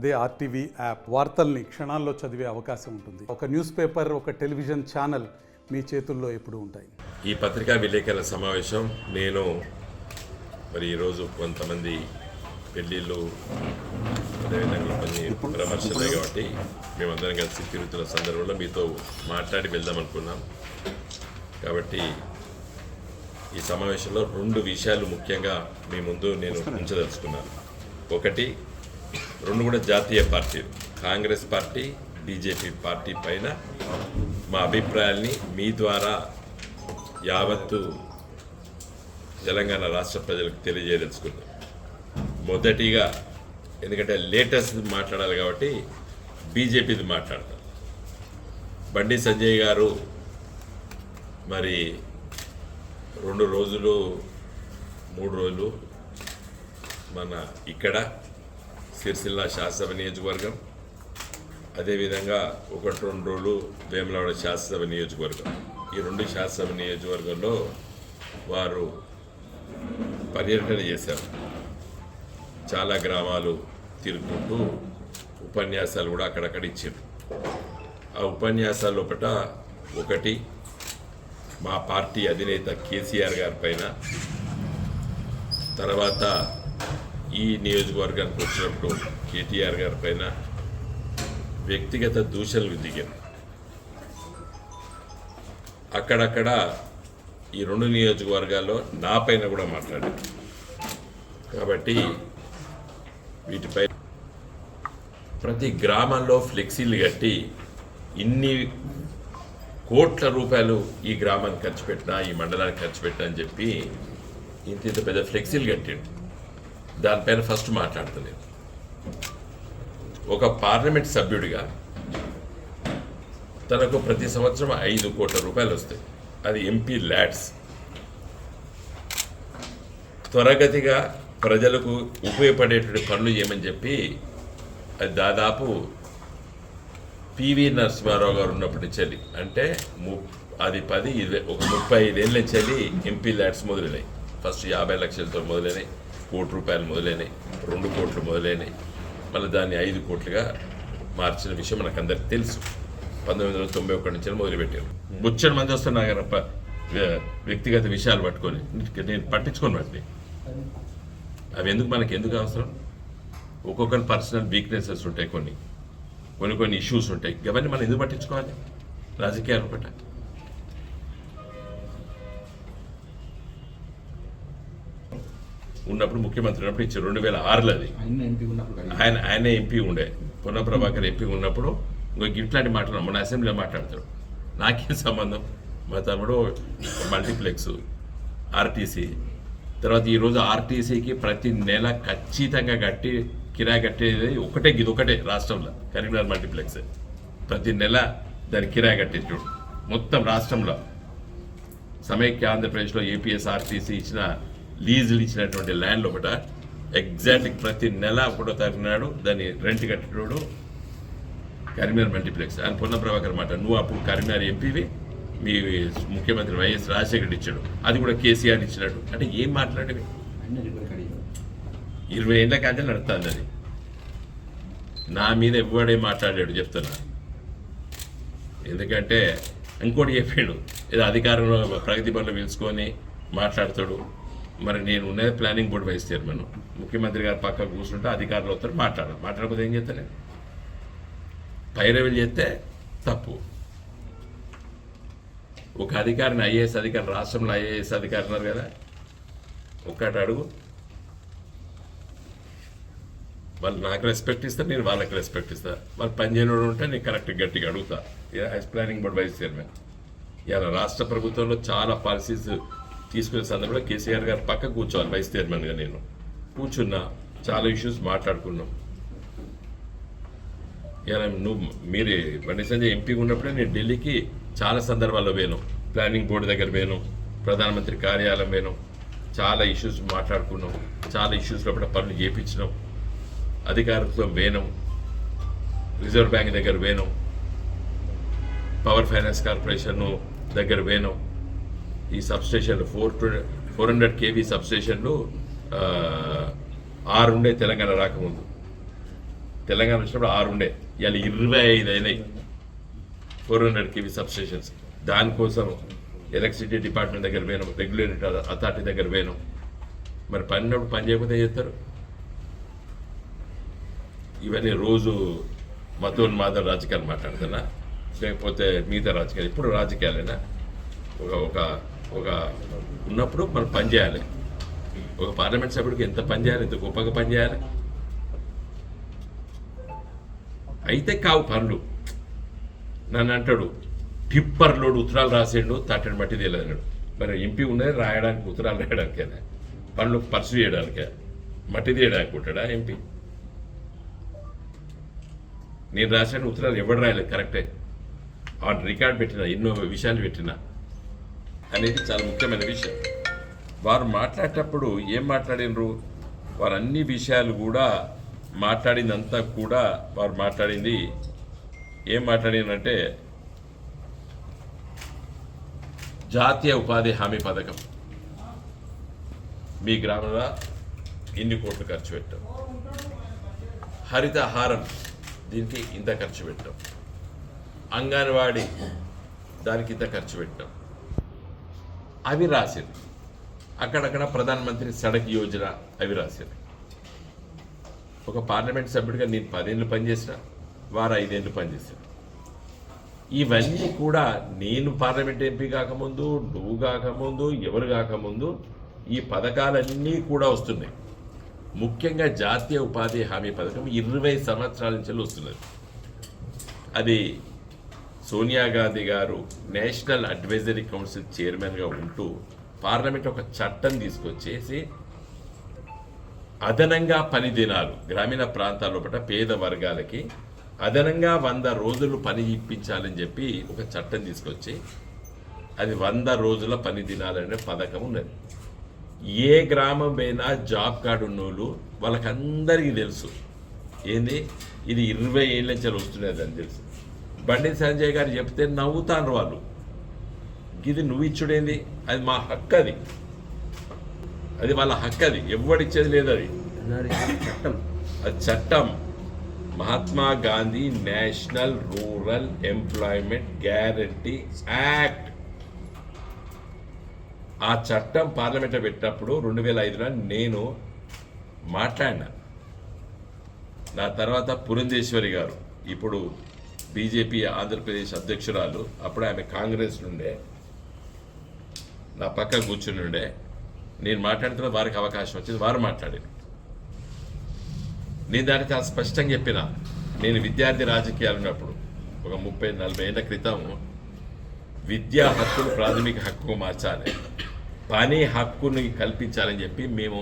అదే RTV app వార్తల్ని క్షణాల్లో చదివే అవకాశం ఉంటుంది. ఒక న్యూస్ పేపర్, ఒక టెలివిజన్ ఛానల్ మీ చేతుల్లో ఎప్పుడూ ఉంటాయి. ఈ పత్రికా విలేకరుల సమావేశం నేను ఈరోజు కొంతమంది పెళ్ళిళ్ళు అదేవిధంగా కొన్ని పరామర్శలు కాబట్టి మేమందరం కలిసి తిరుగుతున్న సందర్భంలో మీతో మాట్లాడి వెళ్దాం అనుకున్నాం. కాబట్టి ఈ సమావేశంలో 2 విషయాలు ముఖ్యంగా మీ ముందు నేను ఉంచదలుచుకున్నాను. ఒకటి, 2 కూడా జాతీయ పార్టీలు, కాంగ్రెస్ పార్టీ, బీజేపీ పార్టీ పైన మా అభిప్రాయాల్ని మీ ద్వారా యావత్తు తెలంగాణ రాష్ట్ర ప్రజలకు తెలియజేయదలుచుకున్నాం. మొదటిగా, ఎందుకంటే లేటెస్ట్ మాట్లాడాలి కాబట్టి బీజేపీది మాట్లాడతాం. బండి సంజయ్ గారు 2 రోజులు 3 రోజులు మన ఇక్కడ సిరిసిల్ల శాసనసభ నియోజకవర్గం, అదేవిధంగా 1-2 రోజులు వేములవాడ శాసనసభ నియోజకవర్గం, ఈ 2 శాసనసభ నియోజకవర్గంలో వారు పర్యటన చేశారు. చాలా గ్రామాలు తిరుగుతుంటూ ఉపన్యాసాలు కూడా అక్కడక్కడ ఇచ్చారు. ఆ ఉపన్యాసాల లోపల ఒకటి, మా పార్టీ అధినేత కేసీఆర్ గారి పైన, తర్వాత ఈ నియోజకవర్గానికి వచ్చినప్పుడు కేటీఆర్ గారి పైన వ్యక్తిగత దూషణలు దిగారు. అక్కడక్కడ ఈ 2 నియోజకవర్గాల్లో నా పైన కూడా మాట్లాడారు. కాబట్టి వీటిపై ప్రతి గ్రామంలో ఫ్లెక్సీలు కట్టి ఇన్ని కోట్ల రూపాయలు ఈ గ్రామానికి ఖర్చు పెట్టినా, ఈ మండలానికి ఖర్చు పెట్టినా అని చెప్పి ఇంత పెద్ద ఫ్లెక్సీలు కట్టాడు. దానిపైన ఫస్ట్ మాట్లాడతలేదు. ఒక పార్లమెంట్ సభ్యుడిగా తనకు ప్రతి సంవత్సరం 5 కోట్ల రూపాయలు వస్తాయి. అది ఎంపీ ల్యాడ్స్. త్వరగతిగా ప్రజలకు ఉపయోగపడేటువంటి పనులు చేయమని చెప్పి అది దాదాపు పివి నరసింహారావు గారు ఉన్నప్పటి నుంచి వెళ్ళి, అంటే అది 35 ఏళ్ళ నుంచి వెళ్ళి ఎంపీ ల్యాడ్స్ మొదలైనాయి. ఫస్ట్ 50 లక్షలతో మొదలైనాయి, 1 కోటి రూపాయలు మొదలైనాయి, 2 కోట్లు మొదలైనాయి, మళ్ళీ దాన్ని 5 కోట్లుగా మార్చిన విషయం మనకు అందరికి తెలుసు. 1991 నుంచి మొదలుపెట్టారు. బొచ్చడి మంది వస్తున్నా కనుక వ్యక్తిగత విషయాలు పట్టుకొని నేను పట్టించుకొని వాటిని. అవి మనకి ఎందుకు అవసరం? ఒక్కొక్కరి పర్సనల్ వీక్నెసెస్ ఉంటాయి, కొన్ని ఇష్యూస్ ఉంటాయి. అవన్నీ మనం ఎందుకు పట్టించుకోవాలి? రాజకీయాలు ఒకట. ఉన్నప్పుడు ముఖ్యమంత్రి ఉన్నప్పుడు ఇచ్చారు 2006లో. అది ఆయన ఎంపీ ఉండే, పొన్న ప్రభాకర్ ఎంపీ ఉన్నప్పుడు ఇట్లాంటి మాట్లాడు మన అసెంబ్లీలో మాట్లాడతాడు. నాకేం సంబంధం? మా తమ్ముడు మల్టీప్లెక్స్, ఆర్టీసీ, తర్వాత ఈరోజు ఆర్టీసీకి ప్రతి నెల ఖచ్చితంగా కిరాయి కట్టేది ఒకటే రాష్ట్రంలో, కరీంనగర్ మల్టీప్లెక్స్. ప్రతి నెల దాని కిరాయి కట్టేది మొత్తం రాష్ట్రంలో. సమైక్య ఆంధ్రప్రదేశ్లో ఏపీఎస్ ఆర్టీసీ ఇచ్చిన లీజులు ఇచ్చినటువంటి ల్యాండ్ ఒకట ఎగ్జాక్ట్ ప్రతి నెల 1వ తారీఖు నాడు దాన్ని రెంట్ కట్టేటోడు కరీంనగర్ మల్టీప్లెక్స్. అని పొన్న ప్రభాకర్ మాట, నువ్వు అప్పుడు కరీంనగర్ ఎంపీవి, మీ ముఖ్యమంత్రి వైఎస్ రాజశేఖర్ ఇచ్చాడు, అది కూడా కేసీఆర్ ఇచ్చినట్టు. అంటే ఏం మాట్లాడేవి? 20 ఏళ్ళ కాంటే నడుస్తుంది అది. నా మీద ఎవడే మాట్లాడాడు చెప్తున్నా. ఎందుకంటే ఇంకోటి చెప్పాడు, ఏదో అధికారంలో ప్రగతి పనులు పిలుచుకొని మాట్లాడతాడు. మరి నేను ఉన్నది ప్లానింగ్ బోర్డు వైస్ చైర్మన్, ముఖ్యమంత్రి గారు పక్కకు కూర్చుంటే అధికారులు వస్తారు, మాట్లాడకపోతే ఏం చేస్తాను? పైరవీలు చేస్తే తప్పు. ఒక అధికారిని, ఐఏఎస్ అధికారి, రాష్ట్రంలో ఐఏఎస్ అధికారి ఉన్నారు కదా, ఒక్కటి అడుగు. వాళ్ళు నాకు రెస్పెక్ట్ ఇస్తారు, నేను వాళ్ళకి రెస్పెక్ట్ ఇస్తాను. వాళ్ళు పని చేయడం ఉంటే నేను కరెక్ట్ గట్టిగా అడుగుతా. Planning board vice chairman. ఇలా రాష్ట్ర ప్రభుత్వంలో చాలా పాలసీస్ తీసుకునే సందర్భంలో కేసీఆర్ గారు పక్క కూర్చోవాలి. వైస్ చైర్మన్గా నేను కూర్చున్నా, చాలా ఇష్యూస్ మాట్లాడుకున్నాం. ఇలా మీరు బండి సంజయ్ ఎంపీ ఉన్నప్పుడే నేను ఢిల్లీకి చాలా సందర్భాల్లో పోయాను, ప్లానింగ్ బోర్డు దగ్గర పోయాను, ప్రధానమంత్రి కార్యాలయం పోయాను, చాలా ఇష్యూస్ మాట్లాడుకున్నాం, చాలా ఇష్యూస్ లోపల పనులు చేయించినాం, అధికారులతో పోయాను, రిజర్వ్ బ్యాంక్ దగ్గర పోయాను, పవర్ ఫైనాన్స్ కార్పొరేషన్ దగ్గర పోయాను. ఈ సబ్స్టేషన్లు 400 kV సబ్స్టేషన్లు 6 ఉండే తెలంగాణ రాకముందు. తెలంగాణ వచ్చినప్పుడు 6 ఉండే, ఇవాళ 25 అయినాయి 400 kV సబ్స్టేషన్స్. దానికోసం ఎలక్ట్రిసిటీ డిపార్ట్మెంట్ దగ్గర పోయినాం, రెగ్యులేటరీ అథారిటీ దగ్గర పోయినాం. మరి పనినప్పుడు పని చేయకపోతే ఏం చేస్తారు? ఇవన్నీ రోజు మతోన్మాద రాజకీయాలు మాట్లాడుతున్నా, లేకపోతే మిగతా రాజకీయాలు? ఇప్పుడు రాజకీయాలైనా ఒక ఉన్నప్పుడు మనం పని చేయాలి. ఒక పార్లమెంట్ సభ్యుడికి ఎంత పని చేయాలి, ఎంత గొప్పగా పని చేయాలి. అయితే కావు పనులు. నన్ను అంటాడు టిప్పర్ లోడ్ ఉత్తరాలు రాసేయండు, తాటని మట్టి తెలియదు. మరి ఎంపీ ఉన్నది రాయడానికి, ఉత్తరాలు రాయడానికేనా? పనులు పర్సు చేయడానికే? మట్టి తీయడానికి ఉంటాడా ఎంపీ? నేను రాసిన ఉత్తరాలు ఎవరు రాయలేదు, కరెక్టే. ఆన్ రికార్డ్ పెట్టిన, ఎన్నో విషయాలు పెట్టిన అనేది చాలా ముఖ్యమైన విషయం. వారు మాట్లాడేటప్పుడు ఏం మాట్లాడినరు? వారు అన్ని విషయాలు కూడా మాట్లాడిందంతా కూడా వారు మాట్లాడింది ఏం మాట్లాడినంటే జాతీయ ఉపాధి హామీ పథకం, మీ గ్రామంలో ఇన్ని కోట్లు ఖర్చు పెట్టాం. హరితహారం, దీనికి ఇంత ఖర్చు పెట్టాం. అంగన్వాడీ, దానికి ఇంత ఖర్చు పెట్టాం. అవి రాసింది. అక్కడక్కడ ప్రధానమంత్రి సడక్ యోజన అవి రాసింది. ఒక పార్లమెంట్ సభ్యుడిగా నేను 10 ఏళ్ళు పనిచేసిన, వారు 5 ఏళ్ళు పనిచేశారు. ఇవన్నీ కూడా నేను పార్లమెంట్ ఎంపీ కాకముందు, నువ్వు కాకముందు, ఎవరు కాకముందు ఈ పథకాలన్నీ కూడా వస్తున్నాయి. ముఖ్యంగా జాతీయ ఉపాధి హామీ పథకం 20 సంవత్సరాల నుంచి వస్తున్నది. అది సోనియా గాంధీ గారు నేషనల్ అడ్వైజరీ కౌన్సిల్ చైర్మన్గా ఉంటూ పార్లమెంట్ ఒక చట్టం తీసుకొచ్చేసి అదనంగా పని దినాలు గ్రామీణ ప్రాంతాల్లో పట్ల పేద వర్గాలకి అదనంగా 100 రోజులు పని ఇప్పించాలని చెప్పి ఒక చట్టం తీసుకొచ్చి అది 100 రోజుల పని దినాలనే పథకం ఉన్నది. ఏ గ్రామం పోయినా జాబ్ కార్డు ఉన్నోళ్ళు వాళ్ళకందరికీ తెలుసు ఏంది ఇది 20 ఏళ్ళ నుంచి వస్తున్నది అని తెలుసు. బండి సంజయ్ గారు చెప్తే నవ్వుతాను వాళ్ళు. ఇది నువ్వు ఇచ్చుడేంది, అది మా హక్కు, అది వాళ్ళ హక్కు, అది ఎవడిచ్చేది లేదు. అది చట్టం. Mahatma Gandhi national rural employment guarantee act. ఆ చట్టం పార్లమెంట్లో పెట్టినప్పుడు 2005లో నేను మాట్లాడినా. నా తర్వాత పురంధేశ్వరి గారు, ఇప్పుడు బీజేపీ ఆంధ్రప్రదేశ్ అధ్యక్షురాలు, అప్పుడు ఆమె కాంగ్రెస్ నుండే నా పక్క కూర్చుని ఉండే. నేను మాట్లాడుతున్న వారికి అవకాశం వచ్చింది, వారు మాట్లాడారు. నేను దానికి చాలా స్పష్టంగా చెప్పిన, నేను విద్యార్థి రాజకీయాలు ఉన్నప్పుడు ఒక 30-40 ఏళ్ల క్రితం విద్యా హక్కును ప్రాథమిక హక్కుకు మార్చాలి, పని హక్కుని కల్పించాలని చెప్పి మేము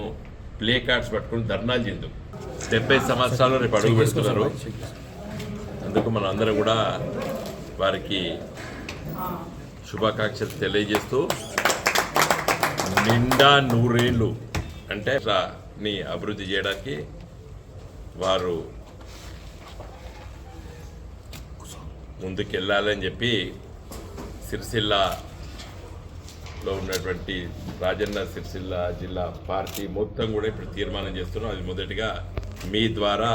ప్లే కార్డ్స్ పట్టుకుని ధర్నాలు చెందాం. 70 సంవత్సరాలు రేపు అడుగు పెడుతున్నారు. అందుకు మనం అందరం కూడా వారికి శుభాకాంక్షలు తెలియజేస్తూ నిండా 100 ఏళ్ళు అంటే ని అభివృద్ధి చేయడానికి వారు ముందుకెళ్ళాలని చెప్పి సిరిసిల్లలో ఉన్నటువంటి రాజన్న సిరిసిల్ల జిల్లా పార్టీ మొత్తం కూడా ఇప్పుడు తీర్మానం చేస్తున్నాం. అది మొదటిగా మీ ద్వారా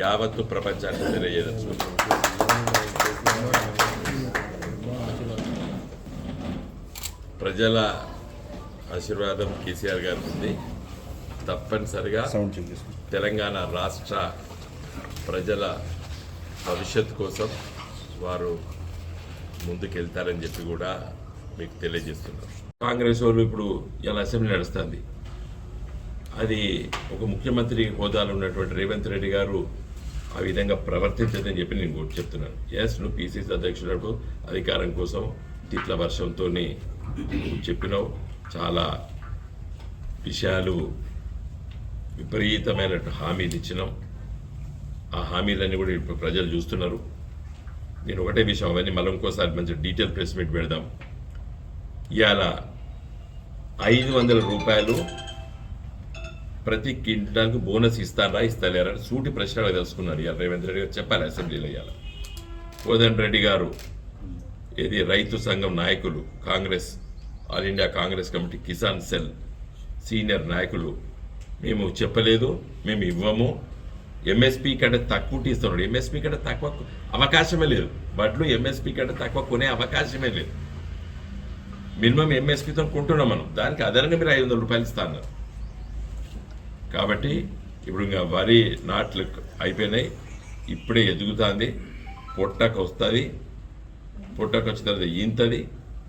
యావత్తు ప్రపంచానికి తెలియజేస్తున్నాం. ప్రజల ఆశీర్వాదం కేసీఆర్ గారికి ఉంది. తప్పనిసరిగా తెలంగాణ రాష్ట్ర ప్రజల భవిష్యత్తు కోసం వారు ముందుకెళ్తారని చెప్పి కూడా మీకు తెలియజేస్తున్నారు. కాంగ్రెస్ వాళ్ళు ఇప్పుడు ఇలా అసెంబ్లీ నడుస్తుంది. అది ఒక ముఖ్యమంత్రి హోదాలో ఉన్నటువంటి రేవంత్ రెడ్డి గారు ఆ విధంగా ప్రవర్తించదని చెప్పి నేను కూడా చెప్తున్నాను. ఎస్, నువ్వు పిసిసి అధ్యక్షుడు అధికారం కోసం తిట్ల వర్షంతో చెప్పినావు. చాలా విషయాలు విపరీతమైన హామీలు ఇచ్చినాం. ఆ హామీలన్నీ కూడా ఇప్పుడు ప్రజలు చూస్తున్నారు. నేను ఒకటే విషయం, అవన్నీ మళ్ళీ ఇంకోసారి మంచి డీటెయిల్ ప్రెస్ మీట్ పెడదాం. ఇవాళ 500 రూపాయలు ప్రతి క్వింటాల్కి బోనస్ ఇస్తారా ఇస్తలేరా సూటి ప్రశ్నలు తెలుసుకున్నారు. ఇవాళ రేవంత్ రెడ్డి గారు చెప్పాలి అసెంబ్లీలో. ఇవాళ కోదండ రెడ్డి గారు ఏది రైతు సంఘం నాయకులు, Congress all India Congress committee Kisan cell senior నాయకులు, మేము చెప్పలేదు, మేము ఇవ్వము, ఎంఎస్పీ కంటే తక్కువ ఇస్తున్నాడు. ఎంఎస్పీ కంటే తక్కువ అవకాశమే లేదు. వడ్లు ఎంఎస్పీ కంటే తక్కువ కొనే అవకాశమే లేదు. మినిమం ఎంఎస్పీతో కొంటున్నాం మనం, దానికి అదనంగా మీరు 500 రూపాయలు ఇస్తా అన్నారు. కాబట్టి ఇప్పుడు ఇంకా వరి నాట్లు అయిపోయినాయి, ఇప్పుడే ఎదుగుతుంది, పొట్టకు వస్తుంది, పొట్టకు వచ్చిన తర్వాత ఈంతది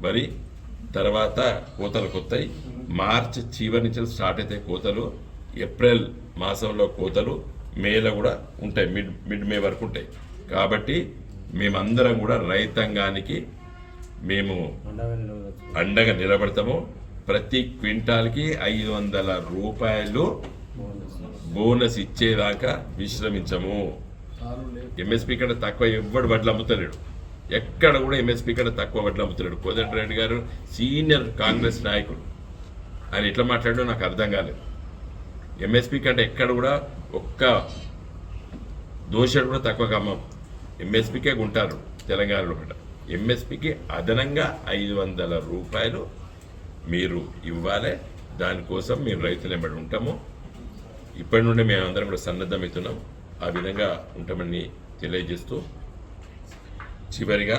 వరి, తర్వాత కోతలకు వస్తాయి. మార్చ్ చివరి నుంచి స్టార్ట్ అవుతాయి కోతలు, ఏప్రిల్ మాసంలో కోతలు, మేలో కూడా ఉంటాయి, మిడ్ మే వరకు ఉంటాయి. కాబట్టి మేమందరం కూడా రైతాంగానికి మేము అండగా నిలబడతాము. ప్రతి క్వింటాల్కి 500 రూపాయలు బోనస్ ఇచ్చేదాకా విశ్రమించము. ఎంఎస్పీ కంటే తక్కువ ఎవ్వడు వడ్లు అమ్ముతలేడు, ఎక్కడ కూడా ఎంఎస్పీ కంటే తక్కువ వడ్లు అమ్ముతలేడు. కోదండరెడ్డి గారు సీనియర్ కాంగ్రెస్ నాయకుడు, ఆయన ఎట్లా మాట్లాడో నాకు అర్థం కాలేదు. ఎంఎస్పీ కంటే ఎక్కడ కూడా ఒక్క దోషుడు కూడా తక్కువగా అమ్మం, ఎంఎస్పీకే ఉంటారు తెలంగాణలో. ఎంఎస్పీకి అదనంగా 500 రూపాయలు మీరు ఇవ్వాలి. దానికోసం మేము రైతులు వెంబడి ఉంటాము. ఇప్పటి నుండి మేమందరం కూడా సన్నద్ధమవుతున్నాం, ఆ విధంగా ఉంటామని తెలియజేస్తూ, చివరిగా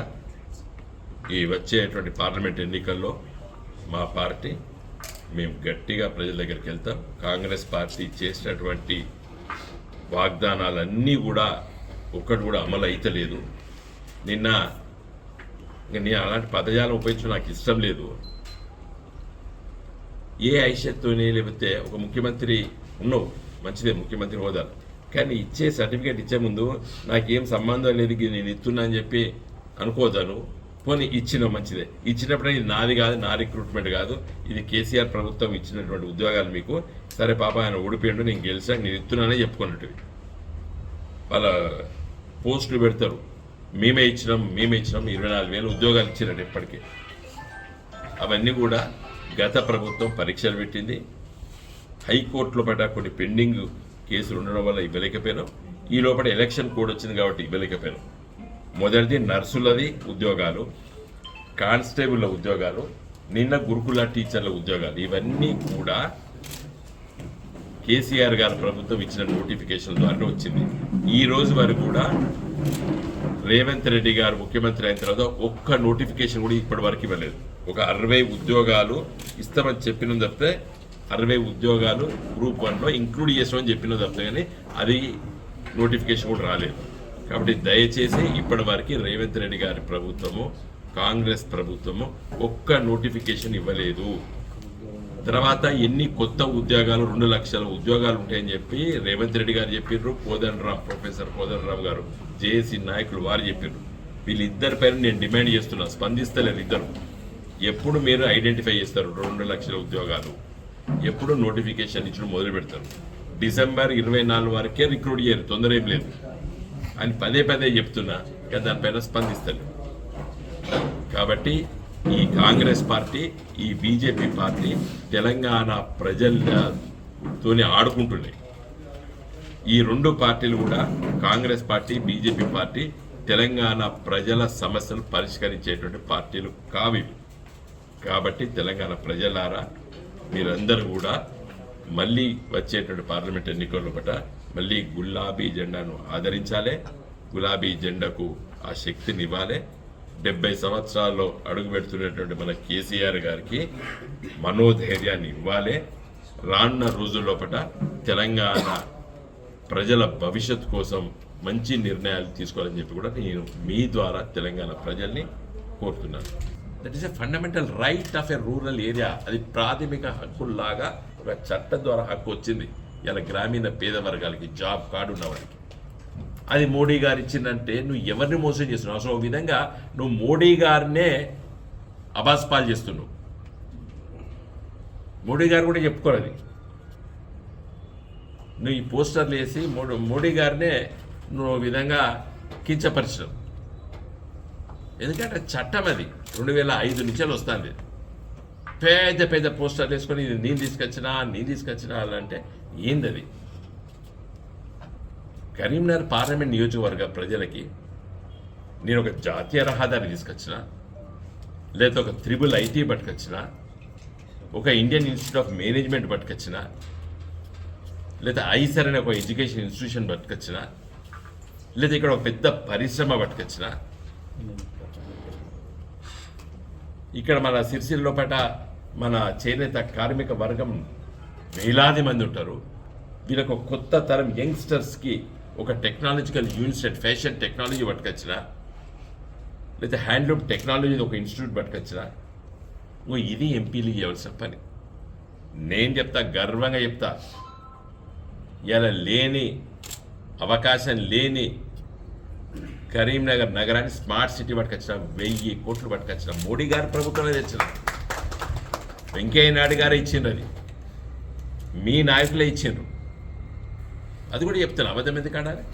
ఈ వచ్చేటువంటి పార్లమెంట్ ఎన్నికల్లో మా పార్టీ మేము గట్టిగా ప్రజల దగ్గరికి వెళ్తాం. కాంగ్రెస్ పార్టీ చేసినటువంటి వాగ్దానాలన్నీ కూడా ఒక్కటి కూడా అమలు అయితలేదు. నిన్న నేను అలాంటి పదజాలం ఉపయోగించడం నాకు ఇష్టం లేదు. ఏ ఐషత్తోనే లేకపోతే ఒక ముఖ్యమంత్రి ఉన్నావు, మంచిదే ముఖ్యమంత్రి హోదా, కానీ ఇచ్చే సర్టిఫికేట్ ఇచ్చే ముందు నాకేం సంబంధం లేదు, నేను ఇస్తున్నా అని చెప్పి అనుకోదాను. పోనీ ఇచ్చిన మంచిదే, ఇచ్చినప్పుడే ఇది నాది కాదు, నా రిక్రూట్మెంట్ కాదు, ఇది కేసీఆర్ ప్రభుత్వం ఇచ్చినటువంటి ఉద్యోగాలు మీకు. సరే పాప ఆయన ఓడిపోయిండు, నేను గెలిచాక నేను ఇస్తున్నానని చెప్పుకున్నట్టు వాళ్ళ పోస్టులు పెడతారు. మేమే ఇచ్చినాం 24,000 ఉద్యోగాలు ఇచ్చినట్టు ఇప్పటికీ. అవన్నీ కూడా గత ప్రభుత్వం పరీక్షలు పెట్టింది. హైకోర్టులో పడ్డ కొన్ని పెండింగ్ కేసులు ఉండడం వల్ల ఇవ్వలేకపోయినాం. ఈ లోపల ఎలక్షన్ కోడ్ వచ్చింది కాబట్టి ఇవ్వలేకపోయినాం. మొదటిది నర్సులది ఉద్యోగాలు, కానిస్టేబుల్ల ఉద్యోగాలు, నిన్న గురుకుల టీచర్ల ఉద్యోగాలు. ఇవన్నీ కూడా కేసీఆర్ గారి ప్రభుత్వం ఇచ్చిన నోటిఫికేషన్ ద్వారా వచ్చింది. ఈ రోజు వరకు కూడా రేవంత్ రెడ్డి గారు ముఖ్యమంత్రి అయిన తర్వాత ఒక్క నోటిఫికేషన్ కూడా ఇప్పటి వరకు ఇవ్వలేదు. ఒక 60 ఉద్యోగాలు ఇస్తామని చెప్పిన తప్పితే 60 ఉద్యోగాలు గ్రూప్ 1లో ఇంక్లూడ్ చేస్తామని చెప్పిన తప్పితే కానీ అది నోటిఫికేషన్ కూడా రాలేదు. కాబట్టి దయచేసి ఇప్పటి వరకు రేవంత్ రెడ్డి గారి ప్రభుత్వము, కాంగ్రెస్ ప్రభుత్వము ఒక్క నోటిఫికేషన్ ఇవ్వలేదు. తర్వాత ఎన్ని కొత్త ఉద్యోగాలు, 2 లక్షల ఉద్యోగాలు ఉంటాయని చెప్పి రేవంత్ రెడ్డి గారు చెప్పారు, ప్రొఫెసర్ కోదండరామ్ గారు జేఏసీ నాయకులు వారు చెప్పారు. వీళ్ళిద్దరి పైన నేను డిమాండ్ చేస్తున్నా, స్పందిస్తలేరు ఇద్దరు. ఎప్పుడు మీరు ఐడెంటిఫై చేస్తారు 2 లక్షల ఉద్యోగాలు, ఎప్పుడు నోటిఫికేషన్ ఇచ్చిన మొదలు పెడతారు? డిసెంబర్ 24 వరకే రిక్రూట్ చేయరు, తొందర ఏం లేదు అని పదే చెప్తున్నా, కానీ దానిపైన స్పందిస్తారు. కాబట్టి ఈ కాంగ్రెస్ పార్టీ, ఈ బీజేపీ పార్టీ తెలంగాణ ప్రజలతోనే ఆడుకుంటున్నాయి. ఈ 2 పార్టీలు కూడా, Congress party, BJP party, Telangana ప్రజల సమస్యలు పరిష్కరించేటువంటి పార్టీలు కావి. కాబట్టి తెలంగాణ ప్రజలారా, మీరందరూ కూడా మళ్ళీ వచ్చేటువంటి పార్లమెంట్ ఎన్నికల్లో పట్ల మళ్ళీ గులాబీ జెండాను ఆదరించాలి, గులాబీ జెండాకు ఆ శక్తిని ఇవ్వాలి. 70 సంవత్సరాల్లో అడుగు పెడుతున్నటువంటి మన కేసీఆర్ గారికి మనోధైర్యాన్ని ఇవ్వాలి. రానున్న రోజుల్లో పట తెలంగాణ ప్రజల భవిష్యత్తు కోసం మంచి నిర్ణయాలు తీసుకోవాలని చెప్పి కూడా నేను మీ ద్వారా తెలంగాణ ప్రజల్ని కోరుతున్నాను. That is a fundamental right of a rural area. అది ప్రాథమిక హక్కుల్లాగా ఒక చట్టం ద్వారా హక్కు వచ్చింది ఇలా గ్రామీణ పేద వర్గాలకి, జాబ్ కార్డు ఉన్న వారికి. అది మోడీ గారు ఇచ్చిందంటే నువ్వు ఎవరిని మోసం చేస్తున్నావు? అసలు ఒక విధంగా నువ్వు మోడీ గారినే అబాస్పాలు చేస్తున్నావు. మోడీ గారు కూడా చెప్పుకోవాలి, నువ్వు ఈ పోస్టర్లు వేసి మోడీ గారినే నువ్వు విధంగా కించపరిచినావు. ఎందుకంటే చట్టం అది 2005 నుంచి వస్తుంది. పెద్ద పోస్టర్లు వేసుకొని నేను తీసుకొచ్చినా అంటే ఏంది అది? కరీంనగర్ పార్లమెంట్ నియోజకవర్గ ప్రజలకి నేను ఒక జాతీయ రహదారి తీసుకొచ్చిన, లేదా ఒక త్రిబుల్ ఐటీ పట్టుకొచ్చిన, ఒక ఇండియన్ ఇన్స్టిట్యూట్ ఆఫ్ మేనేజ్మెంట్ పట్టుకొచ్చిన, లేదా ఐసర్ అనే ఒక ఎడ్యుకేషన్ ఇన్స్టిట్యూషన్ పట్టుకొచ్చిన, లేదా ఇక్కడ ఒక పెద్ద పరిశ్రమ పట్టుకొచ్చిన, ఇక్కడ మన సిరిసిల్ల లోపట మన చేనేత కార్మిక వర్గం వేలాది మంది ఉంటారు. వీళ్ళకు ఒక కొత్త తరం యంగ్స్టర్స్కి ఒక టెక్నాలజికల్ యూనివర్సిటీ, ఫ్యాషన్ టెక్నాలజీ పట్టుకొచ్చిన, లేదా హ్యాండ్లూమ్ టెక్నాలజీ ఒక ఇన్స్టిట్యూట్ పట్టుకొచ్చిన, ఇది ఎంపీలు చేయవలసిన పని. నేను చెప్తా, గర్వంగా చెప్తా, ఇలా లేని అవకాశం లేని కరీంనగర్ నగరాన్ని స్మార్ట్ సిటీ పట్టుకొచ్చిన, 1000 కోట్లు పట్టుకొచ్చిన, మోడీ గారు ప్రభుత్వంలో తెచ్చిన, వెంకయ్య నాయుడు గారే ఇచ్చిండ్రు, అది మీ నాయకులే ఇచ్చిండ్రు. అది కూడా చెప్తాను, అబద్ధం ఎందుకు ఆడాలి?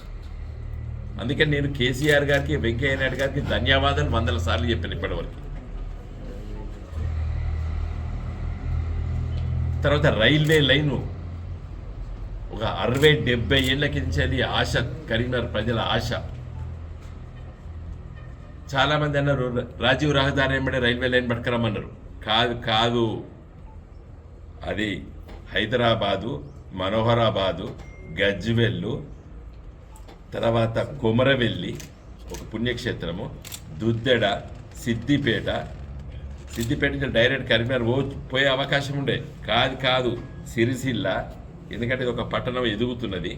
అందుకని నేను కేసీఆర్ గారికి, వెంకయ్య నాయుడు గారికి ధన్యవాదాలు 100 సార్లు చెప్పాను ఇప్పటివరకు. తర్వాత రైల్వే లైను ఒక 60-70 ఏళ్ళ కించాలి ఆశ, కరీంనగర్ ప్రజల ఆశ. చాలామంది అన్నారు రాజీవ్ రహదారి వెంబడే రైల్వే లైన్ పట్టుకురమ్మన్నారు. కాదు, అది హైదరాబాదు, మనోహరాబాదు, గజ్వెల్లు, తర్వాత కొమరవెల్లి ఒక పుణ్యక్షేత్రము, దుద్దెడ, సిద్దిపేట నుంచి డైరెక్ట్ కరీంనగర్ పోయే అవకాశం ఉండే. కాదు సిరిసిల్ల, ఎందుకంటే ఇది ఒక పట్టణం ఎదుగుతున్నది.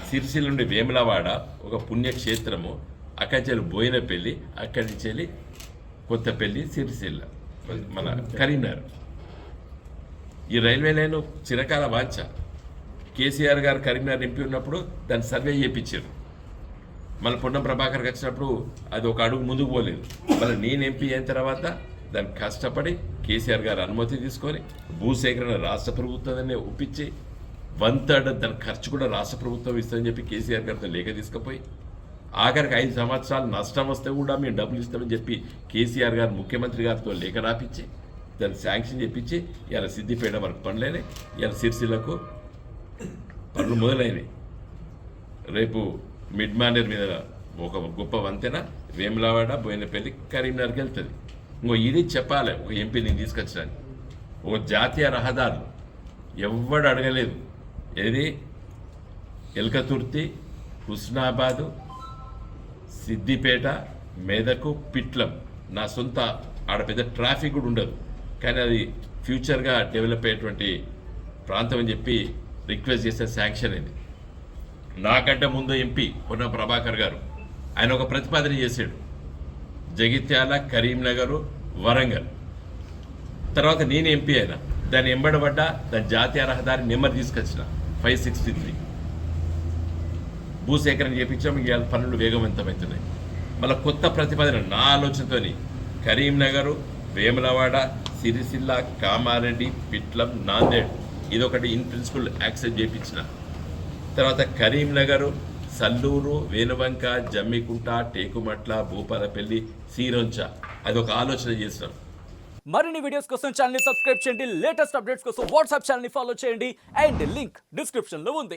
సిరిసిల్ల నుండి వేములవాడ ఒక పుణ్యక్షేత్రము, అక్కడి నుంచి బోయినపల్లి, అక్కడి నుంచి వెళ్ళి కొత్తపల్లి, సిరిసిల్ల, మన కరీంనగర్. ఈ రైల్వే లైన్ చిరకాల వాంఛ. కేసీఆర్ గారు కరీంనగర్ ఎంపీ ఉన్నప్పుడు దాన్ని సర్వే చేయించారు. మళ్ళీ పొన్నం ప్రభాకర్కి వచ్చినప్పుడు అది ఒక అడుగు ముందుకు పోలేదు. మళ్ళీ నేను ఎంపీ అయిన తర్వాత దాన్ని కష్టపడి కేసీఆర్ గారు అనుమతి తీసుకొని భూసేకరణ రాష్ట్ర ప్రభుత్వాన్ని ఒప్పించి 1/3 దాని ఖర్చు కూడా రాష్ట్ర ప్రభుత్వం ఇస్తుందని చెప్పి కేసీఆర్ గారితో లేఖ తీసుకుపోయి, ఆఖరికి 5 సంవత్సరాలు నష్టం వస్తే కూడా మేము డబ్బులు ఇస్తామని చెప్పి కేసీఆర్ గారు ముఖ్యమంత్రి గారితో లేఖ రాపించి దాన్ని శాంక్షన్ చేపించి ఇలా సిద్దిపేట వరకు పనులైనాయి. ఇలా సిరిసిల్లకు పనులు మొదలైనవి. రేపు మిడ్ మానేర్ మీద ఒక గొప్ప వంతెన వేములవాడ, బోయినపల్లి, కరీంనగర్కి వెళ్తుంది. ఇది చెప్పాలి ఒక ఎంపీని తీసుకొచ్చడానికి. ఒక జాతీయ రహదారులు ఎవ్వడు అడగలేదు. ఏది ఎల్కతుర్తి, హుస్నాబాదు, సిద్దిపేట, మెదకు, పిట్లం, నా సొంత ఆడ పెద్ద ట్రాఫిక్ కూడా ఉండదు, కానీ అది ఫ్యూచర్గా డెవలప్ అయ్యేటువంటి ప్రాంతం అని చెప్పి రిక్వెస్ట్ చేస్తే శాంక్షన్ అయింది. నాకంటే ముందు ఎంపీ పొన్నం ప్రభాకర్ గారు ఆయన ఒక ప్రతిపాదన చేశాడు, జగిత్యాల, కరీంనగర్, వరంగల్. తర్వాత నేను ఎంపీ అయినా దాన్ని ఎంబడబడ్డ దాని జాతీయ రహదారి నెంబర్ తీసుకొచ్చిన 563. భూసేకరణ చేయించాం. ఇవాళ పనులు వేగవంతమవుతున్నాయి. మళ్ళీ కొత్త ప్రతిపాదన నా ఆలోచనతోని కరీంనగర్, వేములవాడ, సిరిసిల్ల, కామారెడ్డి, పిట్లం, నాందేడ్ ఇదొకటి ఇన్ ప్రిన్సిపల్ యాక్సెప్ట్ చేయించిన. తర్వాత కరీంనగర్, సల్లూరు, వేనువంక, జమ్మికుంట, టేకుమట్ల, భూపాలపల్లి, సీరొంచ అదొక ఆలోచన చేసినాం. మరిన్ని వీడియోస్ కోసం ఛానల్ ని సబ్స్క్రైబ్ చేయండి. లేటెస్ట్ అప్డేట్స్ కోసం వాట్సాప్ ఛానల్ ని ఫాలో చేయండి. అండ్ లింక్ డిస్క్రిప్షన్ లో ఉంది.